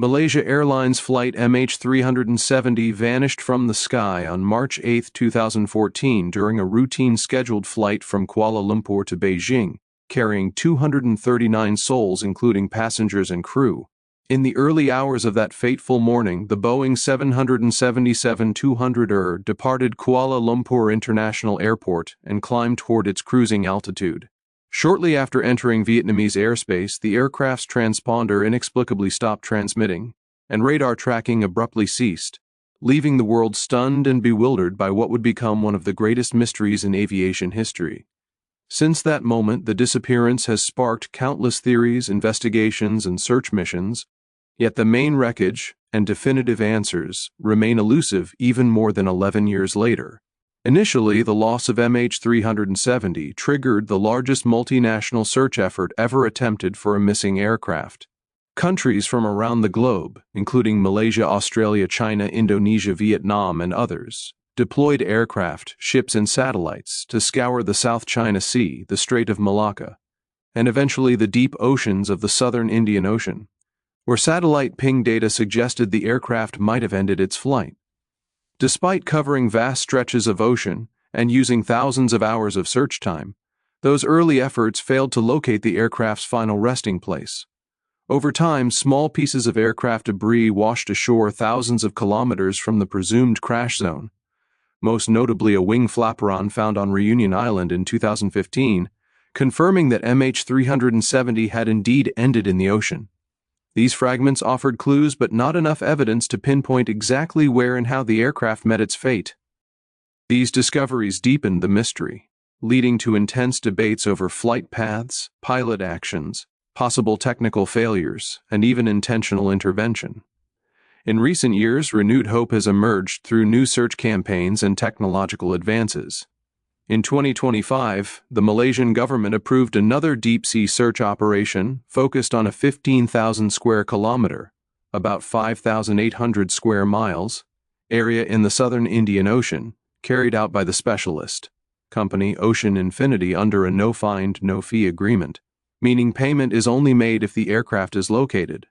Malaysia Airlines Flight MH370 vanished from the sky on March 8, 2014 during a routine scheduled flight from Kuala Lumpur to Beijing, carrying 239 souls including passengers and crew. In the early hours of that fateful morning, the Boeing 777-200ER departed Kuala Lumpur International Airport and climbed toward its cruising altitude. Shortly after entering Vietnamese airspace, the aircraft's transponder inexplicably stopped transmitting, and radar tracking abruptly ceased, leaving the world stunned and bewildered by what would become one of the greatest mysteries in aviation history. Since that moment, the disappearance has sparked countless theories, investigations, and search missions, yet the main wreckage and definitive answers remain elusive even more than 11 years later. Initially, the loss of MH370 triggered the largest multinational search effort ever attempted for a missing aircraft. Countries from around the globe, including Malaysia, Australia, China, Indonesia, Vietnam, and others, deployed aircraft, ships, and satellites to scour the South China Sea, the Strait of Malacca, and eventually the deep oceans of the southern Indian Ocean, where satellite ping data suggested the aircraft might have ended its flight. Despite covering vast stretches of ocean and using thousands of hours of search time, those early efforts failed to locate the aircraft's final resting place. Over time, small pieces of aircraft debris washed ashore thousands of kilometers from the presumed crash zone, most notably a wing flaperon found on Reunion Island in 2015, confirming that MH370 had indeed ended in the ocean. These fragments offered clues but not enough evidence to pinpoint exactly where and how the aircraft met its fate. These discoveries deepened the mystery, leading to intense debates over flight paths, pilot actions, possible technical failures, and even intentional intervention. In recent years, renewed hope has emerged through new search campaigns and technological advances. In 2025, the Malaysian government approved another deep-sea search operation focused on a 15,000 square kilometer, about 5,800 square miles, area in the southern Indian Ocean, carried out by the specialist company Ocean Infinity under a no-find, no-fee agreement, meaning payment is only made if the aircraft is located.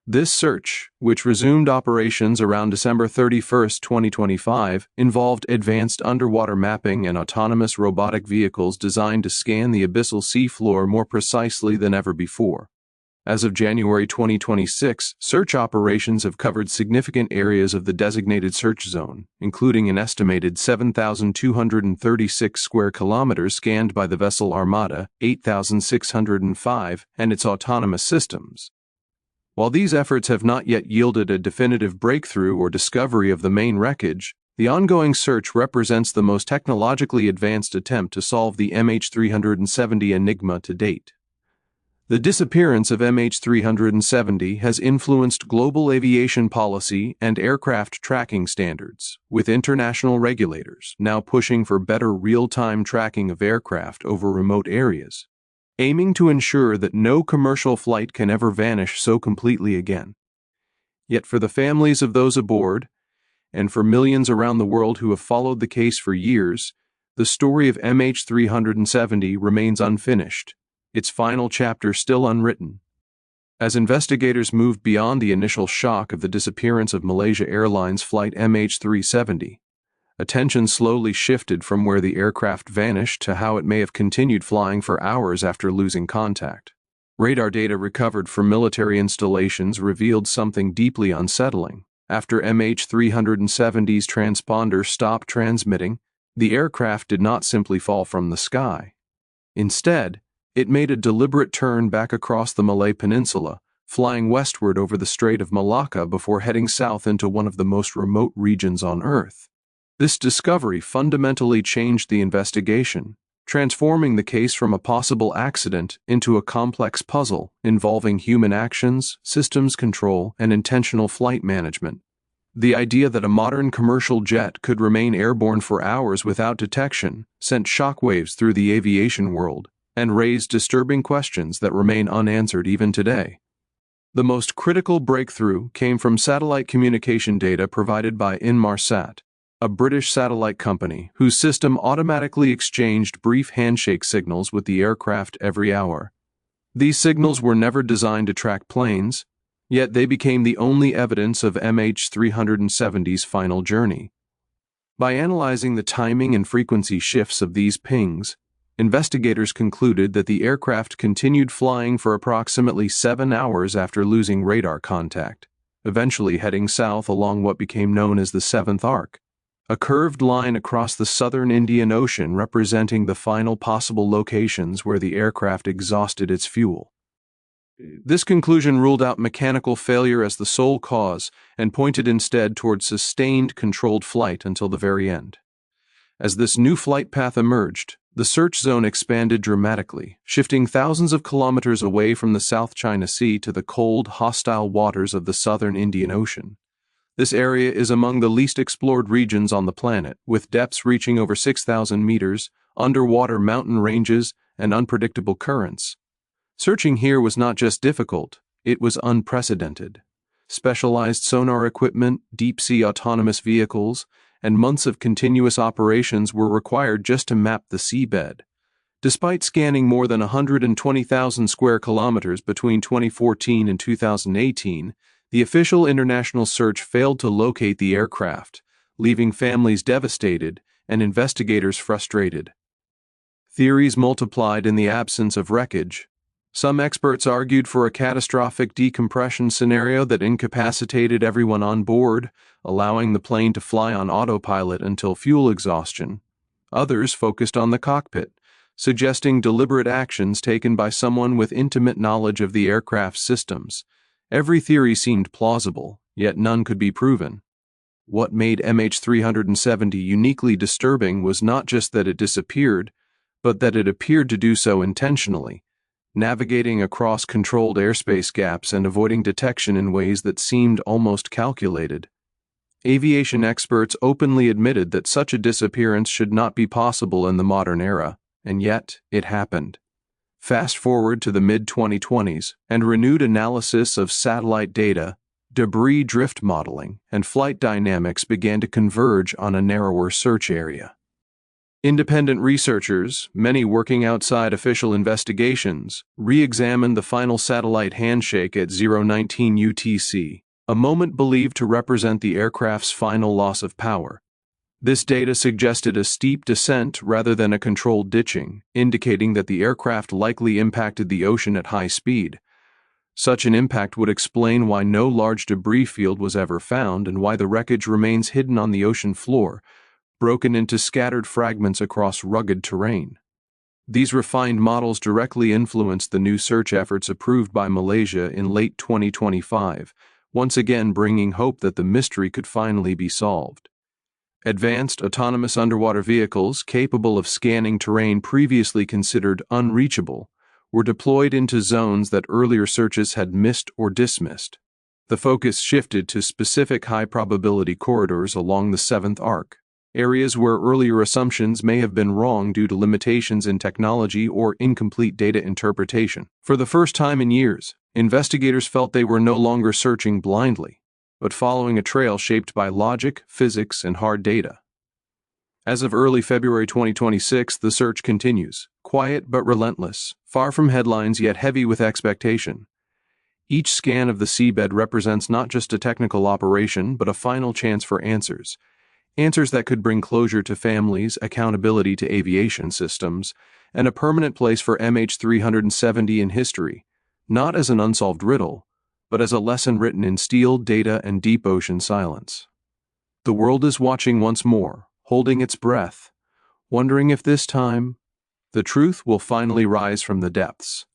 This search, which resumed operations around December 31, 2025, involved advanced underwater mapping and autonomous robotic vehicles designed to scan the abyssal seafloor more precisely than ever before. As of January 2026, search operations have covered significant areas of the designated search zone, including an estimated 7,236 square kilometers scanned by the vessel Armada 8,605 and its autonomous systems. While these efforts have not yet yielded a definitive breakthrough or discovery of the main wreckage, the ongoing search represents the most technologically advanced attempt to solve the MH370 enigma to date. The disappearance of MH370 has influenced global aviation policy and aircraft tracking standards, with international regulators now pushing for better real-time tracking of aircraft over remote areas, aiming to ensure that no commercial flight can ever vanish so completely again. Yet for the families of those aboard, and for millions around the world who have followed the case for years, the story of MH370 remains unfinished, its final chapter still unwritten. As investigators moved beyond the initial shock of the disappearance of Malaysia Airlines Flight MH370, attention slowly shifted from where the aircraft vanished to how it may have continued flying for hours after losing contact. Radar data recovered from military installations revealed something deeply unsettling. After MH370's transponder stopped transmitting, the aircraft did not simply fall from the sky. Instead, it made a deliberate turn back across the Malay Peninsula, flying westward over the Strait of Malacca before heading south into one of the most remote regions on Earth. This discovery fundamentally changed the investigation, transforming the case from a possible accident into a complex puzzle involving human actions, systems control, and intentional flight management. The idea that a modern commercial jet could remain airborne for hours without detection sent shockwaves through the aviation world and raised disturbing questions that remain unanswered even today. The most critical breakthrough came from satellite communication data provided by Inmarsat, a British satellite company whose system automatically exchanged brief handshake signals with the aircraft every hour. These signals were never designed to track planes, Yet they became the only evidence of MH370's final journey. By analyzing the timing and frequency shifts of these pings, investigators concluded that the aircraft continued flying for approximately 7 hours after losing radar contact, eventually heading south along what became known as the Seventh Arc, a curved line across the southern Indian Ocean representing the final possible locations where the aircraft exhausted its fuel. This conclusion ruled out mechanical failure as the sole cause and pointed instead toward sustained, controlled flight until the very end. As this new flight path emerged, the search zone expanded dramatically, shifting thousands of kilometers away from the South China Sea to the cold, hostile waters of the southern Indian Ocean. This area is among the least explored regions on the planet, with depths reaching over 6,000 meters, underwater mountain ranges, and unpredictable currents. Searching here was not just difficult, it was unprecedented. Specialized sonar equipment, deep-sea autonomous vehicles, and months of continuous operations were required just to map the seabed. Despite scanning more than 120,000 square kilometers between 2014 and 2018, the official international search failed to locate the aircraft, leaving families devastated and investigators frustrated. Theories multiplied in the absence of wreckage. Some experts argued for a catastrophic decompression scenario that incapacitated everyone on board, allowing the plane to fly on autopilot until fuel exhaustion. Others focused on the cockpit, suggesting deliberate actions taken by someone with intimate knowledge of the aircraft's systems. Every theory seemed plausible, yet none could be proven. What made MH370 uniquely disturbing was not just that it disappeared, but that it appeared to do so intentionally, navigating across controlled airspace gaps and avoiding detection in ways that seemed almost calculated. Aviation experts openly admitted that such a disappearance should not be possible in the modern era, and yet it happened. Fast forward to the mid-2020s, and renewed analysis of satellite data, debris drift modeling, and flight dynamics began to converge on a narrower search area. Independent researchers, many working outside official investigations, re-examined the final satellite handshake at 019 UTC, a moment believed to represent the aircraft's final loss of power. This data suggested a steep descent rather than a controlled ditching, indicating that the aircraft likely impacted the ocean at high speed. Such an impact would explain why no large debris field was ever found and why the wreckage remains hidden on the ocean floor, broken into scattered fragments across rugged terrain. These refined models directly influenced the new search efforts approved by Malaysia in late 2025, once again bringing hope that the mystery could finally be solved. Advanced autonomous underwater vehicles capable of scanning terrain previously considered unreachable were deployed into zones that earlier searches had missed or dismissed. The focus shifted to specific high-probability corridors along the Seventh Arc, areas where earlier assumptions may have been wrong due to limitations in technology or incomplete data interpretation. For the first time in years, investigators felt they were no longer searching blindly, but following a trail shaped by logic, physics, and hard data. As of early February 2026, the search continues, quiet but relentless, far from headlines yet heavy with expectation. Each scan of the seabed represents not just a technical operation, but a final chance for answers. Answers that could bring closure to families, accountability to aviation systems, and a permanent place for MH370 in history, not as an unsolved riddle, but as a lesson written in steel, data, and deep ocean silence. The world is watching once more, holding its breath, wondering if this time, the truth will finally rise from the depths.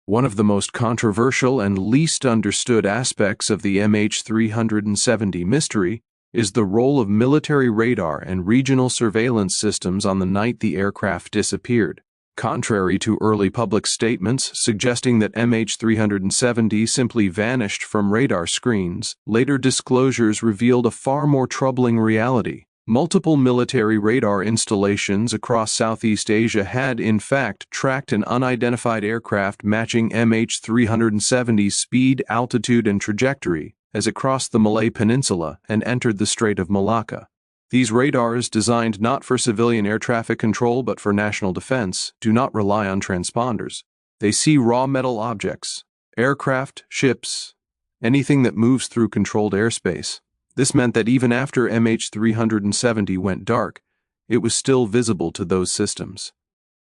One of the most controversial and least understood aspects of the MH370 mystery is the role of military radar and regional surveillance systems on the night the aircraft disappeared. Contrary to early public statements suggesting that MH370 simply vanished from radar screens, later disclosures revealed a far more troubling reality. Multiple military radar installations across Southeast Asia had, in fact, tracked an unidentified aircraft matching MH370's speed, altitude, and trajectory as it crossed the Malay Peninsula and entered the Strait of Malacca. These radars, designed not for civilian air traffic control but for national defense, do not rely on transponders. They see raw metal objects, aircraft, ships, anything that moves through controlled airspace. This meant that even after MH370 went dark, it was still visible to those systems.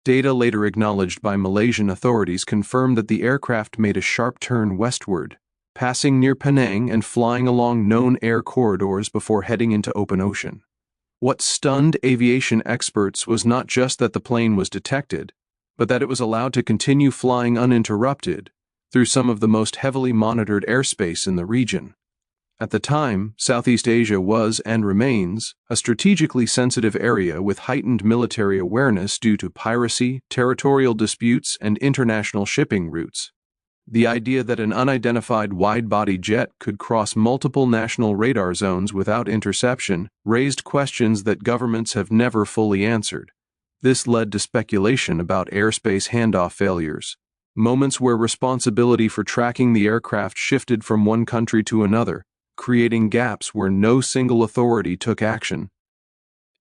Data later acknowledged by Malaysian authorities confirmed that the aircraft made a sharp turn westward, passing near Penang and flying along known air corridors before heading into open ocean. What stunned aviation experts was not just that the plane was detected, but that it was allowed to continue flying uninterrupted through some of the most heavily monitored airspace in the region. At the time, Southeast Asia was and remains a strategically sensitive area with heightened military awareness due to piracy, territorial disputes, and international shipping routes. The idea that an unidentified wide-body jet could cross multiple national radar zones without interception raised questions that governments have never fully answered. This led to speculation about airspace handoff failures, moments where responsibility for tracking the aircraft shifted from one country to another, creating gaps where no single authority took action.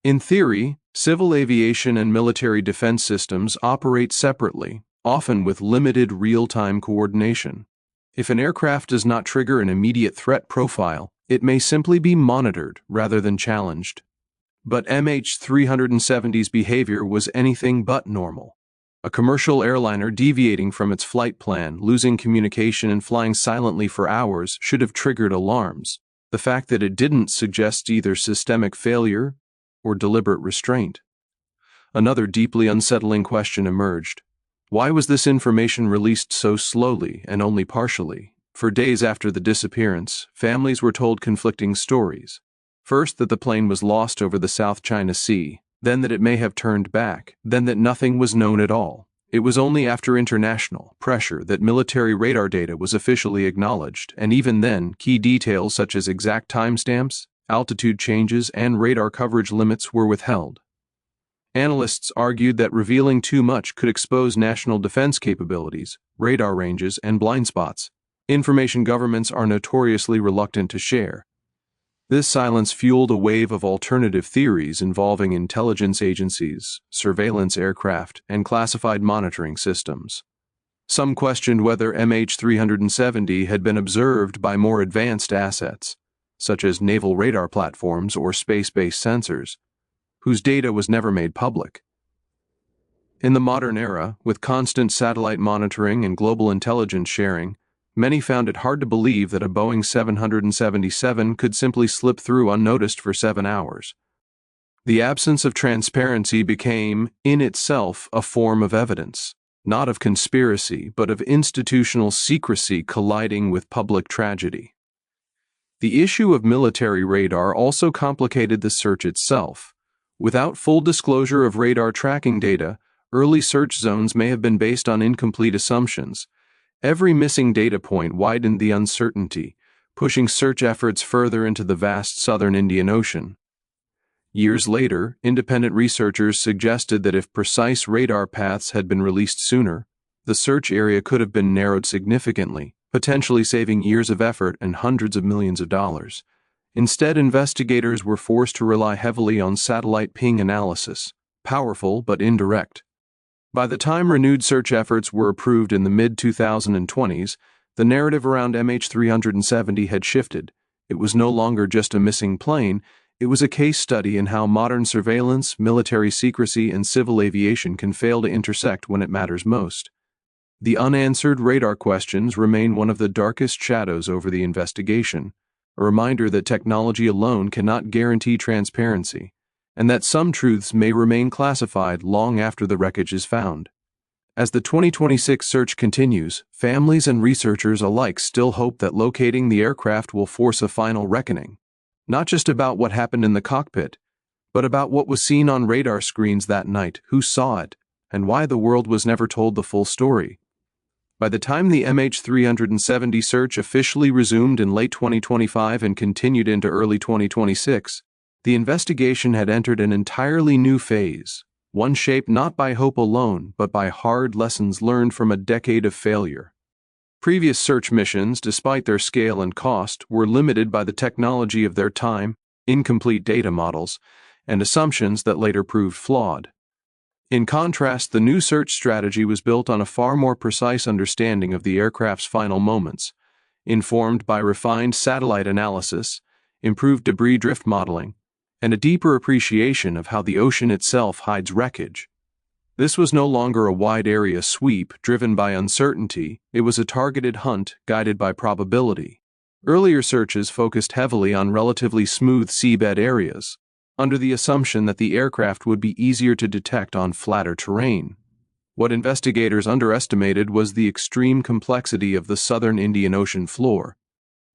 In theory, civil aviation and military defense systems operate separately, often with limited real-time coordination. If an aircraft does not trigger an immediate threat profile, it may simply be monitored rather than challenged. But MH370's behavior was anything but normal. A commercial airliner deviating from its flight plan, losing communication, and flying silently for hours should have triggered alarms. The fact that it didn't suggests either systemic failure or deliberate restraint. Another deeply unsettling question emerged. Why was this information released so slowly and only partially? For days after the disappearance, families were told conflicting stories. First, that the plane was lost over the South China Sea, then that it may have turned back, then that nothing was known at all. It was only after international pressure that military radar data was officially acknowledged, and even then, key details such as exact timestamps, altitude changes, and radar coverage limits were withheld. Analysts argued that revealing too much could expose national defense capabilities, radar ranges, and blind spots, information governments are notoriously reluctant to share. This silence fueled a wave of alternative theories involving intelligence agencies, surveillance aircraft, and classified monitoring systems. Some questioned whether MH370 had been observed by more advanced assets, such as naval radar platforms or space-based sensors, whose data was never made public. In the modern era, with constant satellite monitoring and global intelligence sharing, many found it hard to believe that a Boeing 777 could simply slip through unnoticed for 7 hours. The absence of transparency became, in itself, a form of evidence, not of conspiracy, but of institutional secrecy colliding with public tragedy. The issue of military radar also complicated the search itself. Without full disclosure of radar tracking data, early search zones may have been based on incomplete assumptions. Every missing data point widened the uncertainty, pushing search efforts further into the vast southern Indian Ocean. Years later, independent researchers suggested that if precise radar paths had been released sooner, the search area could have been narrowed significantly, potentially saving years of effort and hundreds of millions of dollars. Instead, investigators were forced to rely heavily on satellite ping analysis, powerful but indirect. By the time renewed search efforts were approved in the mid-2020s, the narrative around MH370 had shifted. It was no longer just a missing plane, it was a case study in how modern surveillance, military secrecy, and civil aviation can fail to intersect when it matters most. The unanswered radar questions remain one of the darkest shadows over the investigation, a reminder that technology alone cannot guarantee transparency, and that some truths may remain classified long after the wreckage is found. As the 2026 search continues, families and researchers alike still hope that locating the aircraft will force a final reckoning, not just about what happened in the cockpit, but about what was seen on radar screens that night, who saw it, and why the world was never told the full story. By the time the MH370 search officially resumed in late 2025 and continued into early 2026, the investigation had entered an entirely new phase, one shaped not by hope alone, but by hard lessons learned from a decade of failure. Previous search missions, despite their scale and cost, were limited by the technology of their time, incomplete data models, and assumptions that later proved flawed. In contrast, the new search strategy was built on a far more precise understanding of the aircraft's final moments. informed by refined satellite analysis, improved debris drift modeling, and a deeper appreciation of how the ocean itself hides wreckage. This was no longer a wide-area sweep driven by uncertainty, it was a targeted hunt guided by probability. Earlier searches focused heavily on relatively smooth seabed areas, under the assumption that the aircraft would be easier to detect on flatter terrain. What investigators underestimated was the extreme complexity of the southern Indian Ocean floor.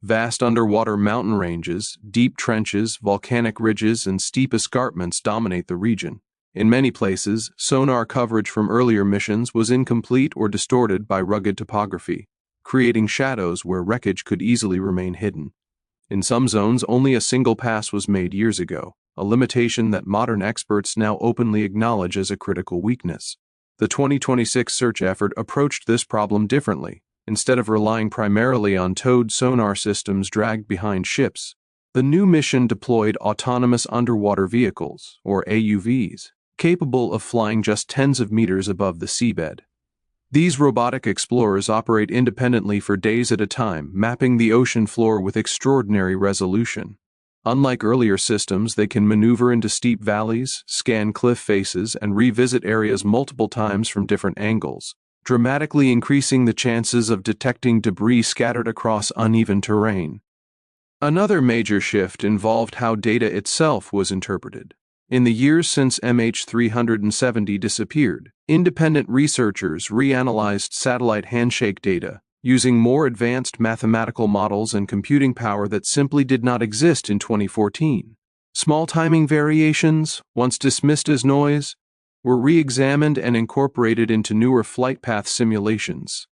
Vast underwater mountain ranges, deep trenches, volcanic ridges, and steep escarpments dominate the region. In many places, sonar coverage from earlier missions was incomplete or distorted by rugged topography, creating shadows where wreckage could easily remain hidden. In some zones, only a single pass was made years ago, a limitation that modern experts now openly acknowledge as a critical weakness. The 2026 search effort approached this problem differently. Instead of relying primarily on towed sonar systems dragged behind ships, the new mission deployed autonomous underwater vehicles, or AUVs, capable of flying just tens of meters above the seabed. These robotic explorers operate independently for days at a time, mapping the ocean floor with extraordinary resolution. Unlike earlier systems, they can maneuver into steep valleys, scan cliff faces, and revisit areas multiple times from different angles, dramatically increasing the chances of detecting debris scattered across uneven terrain. Another major shift involved how data itself was interpreted. In the years since MH370 disappeared, independent researchers reanalyzed satellite handshake data, using more advanced mathematical models and computing power that simply did not exist in 2014. Small timing variations, once dismissed as noise, were re-examined and incorporated into newer flight path simulations.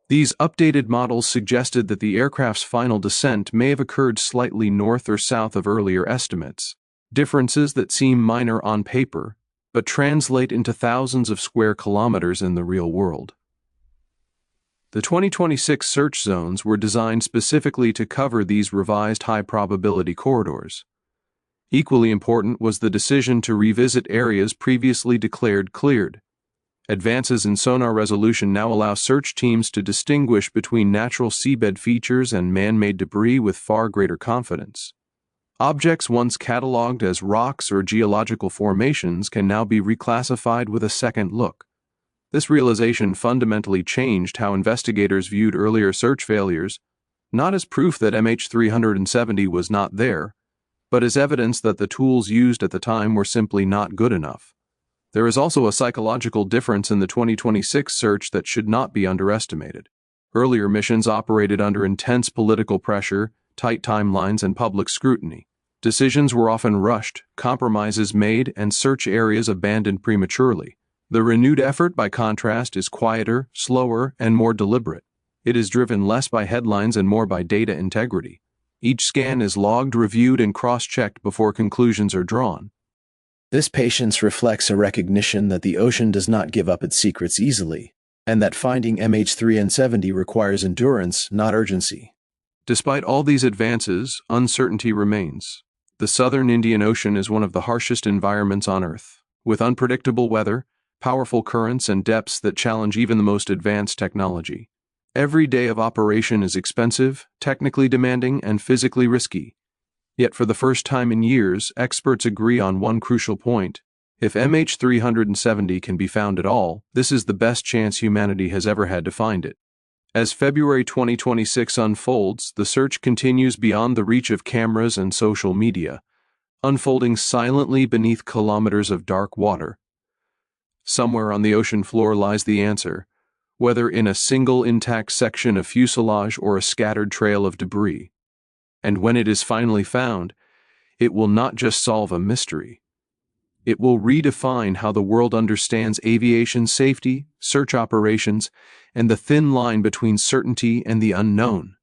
These updated models suggested that the aircraft's final descent may have occurred slightly north or south of earlier estimates, differences that seem minor on paper, but translate into thousands of square kilometers in the real world. The 2026 search zones were designed specifically to cover these revised high-probability corridors. Equally important was the decision to revisit areas previously declared cleared. Advances in sonar resolution now allow search teams to distinguish between natural seabed features and man-made debris with far greater confidence. Objects once cataloged as rocks or geological formations can now be reclassified with a second look. This realization fundamentally changed how investigators viewed earlier search failures, not as proof that MH370 was not there, but as evidence that the tools used at the time were simply not good enough. There is also a psychological difference in the 2026 search that should not be underestimated. Earlier missions operated under intense political pressure, tight timelines, and public scrutiny. Decisions were often rushed, compromises made, and search areas abandoned prematurely. The renewed effort, by contrast, is quieter, slower, and more deliberate. It is driven less by headlines and more by data integrity. Each scan is logged, reviewed, and cross-checked before conclusions are drawn. This patience reflects a recognition that the ocean does not give up its secrets easily, and that finding MH370 requires endurance, not urgency. Despite all these advances, uncertainty remains. The southern Indian Ocean is one of the harshest environments on Earth, with unpredictable weather, powerful currents, and depths that challenge even the most advanced technology. Every day of operation is expensive, technically demanding, and physically risky. Yet for the first time in years, experts agree on one crucial point. If MH370 can be found at all, this is the best chance humanity has ever had to find it. As February 2026 unfolds, the search continues beyond the reach of cameras and social media, unfolding silently beneath kilometers of dark water. Somewhere on the ocean floor lies the answer, whether in a single intact section of fuselage or a scattered trail of debris. And when it is finally found, it will not just solve a mystery. It will redefine how the world understands aviation safety, search operations, and the thin line between certainty and the unknown.